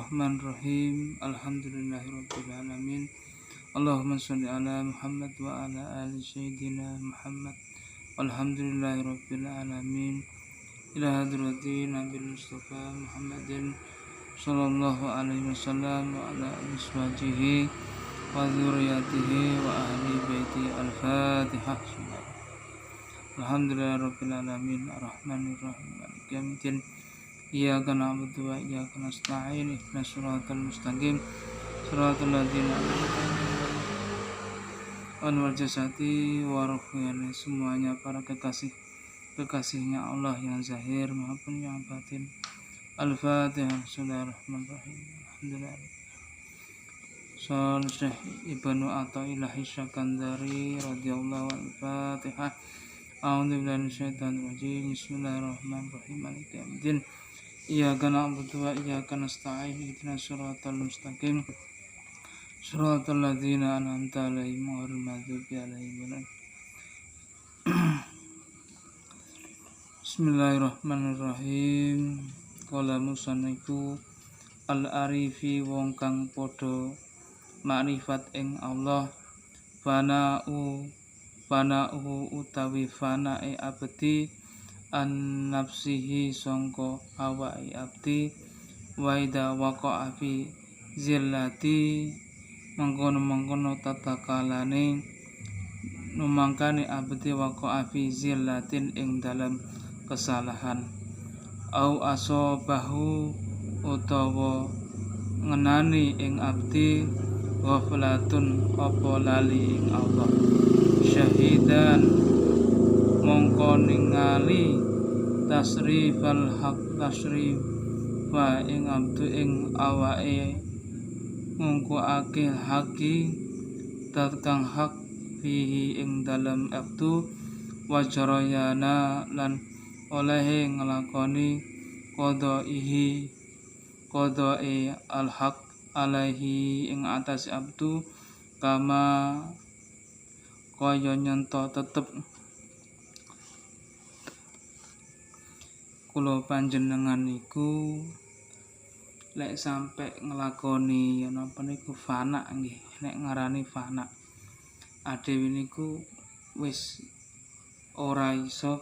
Bismillahirrahmanirrahim. Alhamdulillahirabbil alamin. Allahumma shalli ala Muhammad wa ala ali sayyidina Muhammad. Alhamdulillahirabbil alamin. Ila hadrati Nabil Mustafa Muhammadin sallallahu alaihi wasallam wa ala azwajihi wa dzurriyyatihi wa ahli baiti. Al-Fatihah. Alhamdulillahirabbil alamin. Arrahmanirrahim. Maliki yaumiddin. Iyyaka na'budu wa iyyaka nasta'in. Ihdinas siratal mustaqim. Shiratal ladzina an'amta 'alaihim ghairil jasati wa ruhiyani. Semuanya para kekasihnya Allah yang zahir maupun yang batin. Al-Fatihah. Bismillahirrahmanirrahim. Alhamdulillah. Syekh Ibnu Athaillah Syakandari radhiyallahu anhu. Al-Fatihah. A'udzubillahi minasyaitonir rajim. Bismillahirrahmanirrahim. Maliki yaumiddin. Iyyaka na'budu wa iyyaka nasta'in. Ihdinas siratal mustaqim. Shiratal ladzina an'amta 'alaihim ghairil maghdubi 'alaihim waladdallin. Bismillahirrahmanirrahim. Qala musannifu al-arifi wong kang padha makrifat ing Allah. Fana'u utawi fanae abdi an nafsihi sangka awake abdi. Waida waqa'a fi zillati mangkono tatakalane numangkane abdi waqa'a fi zillatin ing dalam kesalahan. Au asobahu utawa ngenani ing abdi ghaflatun apa lali ing Allah. Syahidan mongko ningali tasrifal haq tasrifa ing abdu ing awake mongko akeh haki tatkang hak fihi ing dalam abdu wajarayana lan olehe ngelakoni qodai al-haq alaihi ing atas abdu kama kaya nyento tetep kula panjenengan niku lek sampai ngelakoni napa niku fana nggih, nek ngarani fana adewe niku wis ora iso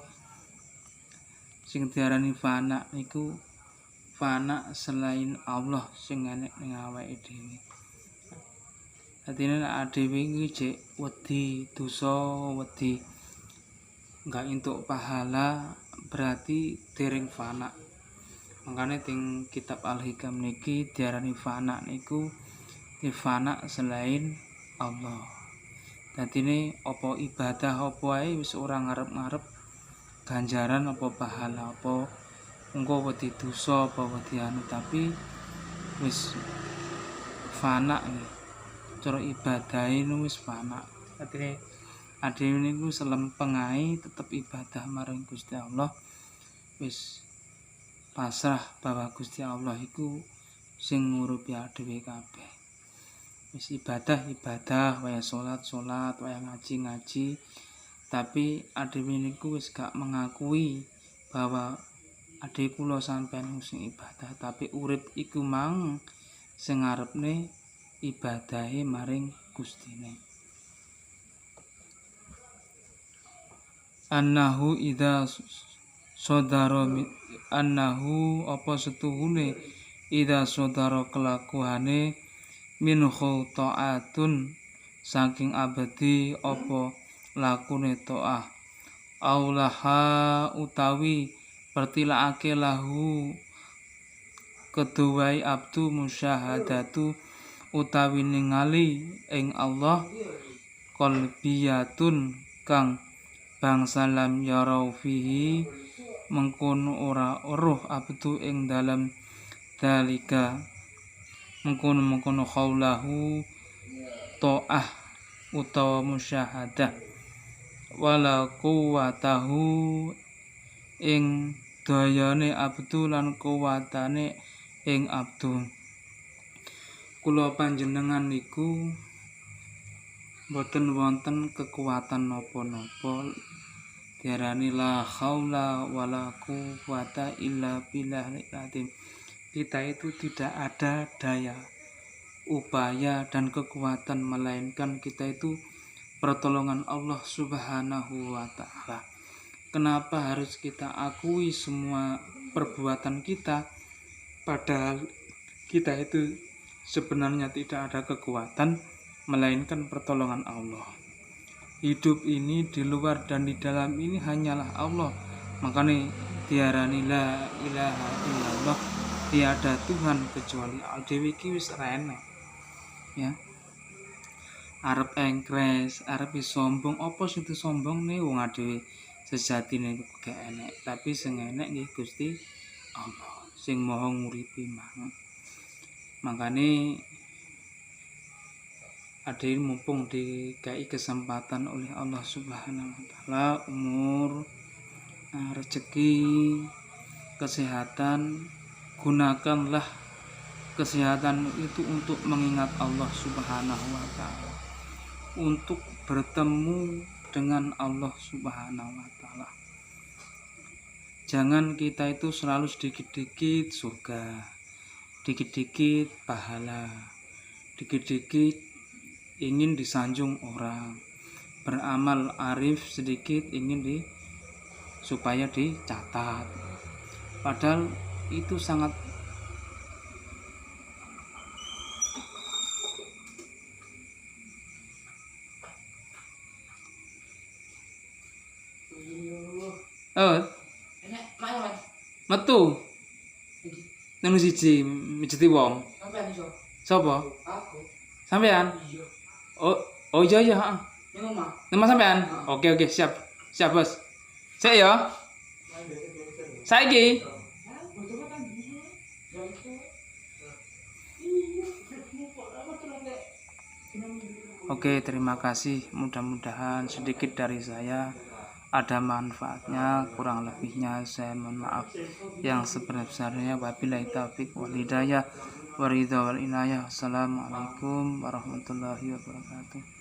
sing diarani fana niku fana selain Allah sing enek ning awake dhewe. Dadine nek adewe iki jek wedi dosa, wedi enggak entuk pahala, berarti dereng fana. Makanya ting kitab Al-Hikam niki diarani fana niku di fana selain Allah. Dadine apa ibadah apa ae wis ora ngarep-ngarep ganjaran apa pahala apa engko wedi dosa apa wedi anu, tapi wis fana nggih. Cara ibadahe wis fana. Dadine adewe niku selempeng ae tetep ibadah marang Gusti Allah, wis pasrah bahwa Gusti Allah iku sing ngurupi adewe kabeh. Wis ibadah, waya salat, waya ngaji. Tapi adewe niku wis gak mengakui bahwa ade kula sampeyan sing ibadah, tapi urip iku mang sing ngarepne ibadahe maring Gustine. Annahu idza sodaro annahu apa setuhune idza sodaro kelakuane minhu ta'atun saking abadi apa lakune ta'ah aulaha utawi pertilakake lahu keduwai abdu musyahadatu utawi ningali ing Allah qalbiyatun kang bangsa lam yarau fihi mengkono ora roh abdu ing dalam dalika mengkono khaulahu ta'ah utawa musyahadah wala quwatahu ing dayane abdu lan kuwatane ing abdu. Kula panjenengan niku boten wonten kekuatan napa-napa, diarani la haula wala quwata illa billahil azim. kita itu tidak ada daya, upaya dan kekuatan, melainkan kita itu pertolongan Allah Subhanahu wa Ta'ala. Kenapa harus kita akui semua perbuatan kita, padahal kita itu sebenarnya tidak ada kekuatan, melainkan pertolongan Allah. Hidup ini di luar dan di dalam ini hanyalah Allah. Makanya diarani la ilaha illallah, tiada Tuhan kecuali Allah. Dewi iki wis enek. Ya. Arep engkres, arep sombong, apa sing sombong nih wong dhewe sejatine gak enek, tapi sing enek nggih Gusti Allah sing maha nguripi mang. Makane ade mumpung dikai kesempatan oleh Allah Subhanahu wa Ta'ala, umur, rezeki, kesehatan, gunakanlah kesehatan itu untuk mengingat Allah Subhanahu wa Ta'ala, untuk bertemu dengan Allah Subhanahu wa Ta'ala. Jangan kita itu selalu sedikit-dikit surga, dikit-dikit pahala, dikit-dikit ingin disanjung orang, beramal arif sedikit ingin supaya dicatat, padahal itu sangat metu nang siji mijeti wong. Sampeyan iso. Sapa? Aku. Sampean? Iya. Oh iya iya, heeh. Ning omah. Nama sampean? Oke siap. Siap, Bos. Sik ya. Saiki. Oke, terima kasih. Mudah-mudahan sedikit dari saya ada manfaatnya, kurang lebihnya saya mohon maaf yang sebenarnya. Wabillahi taufiq wal hidayah wa ridha wal inayah. Assalamualaikum warahmatullahi wabarakatuh.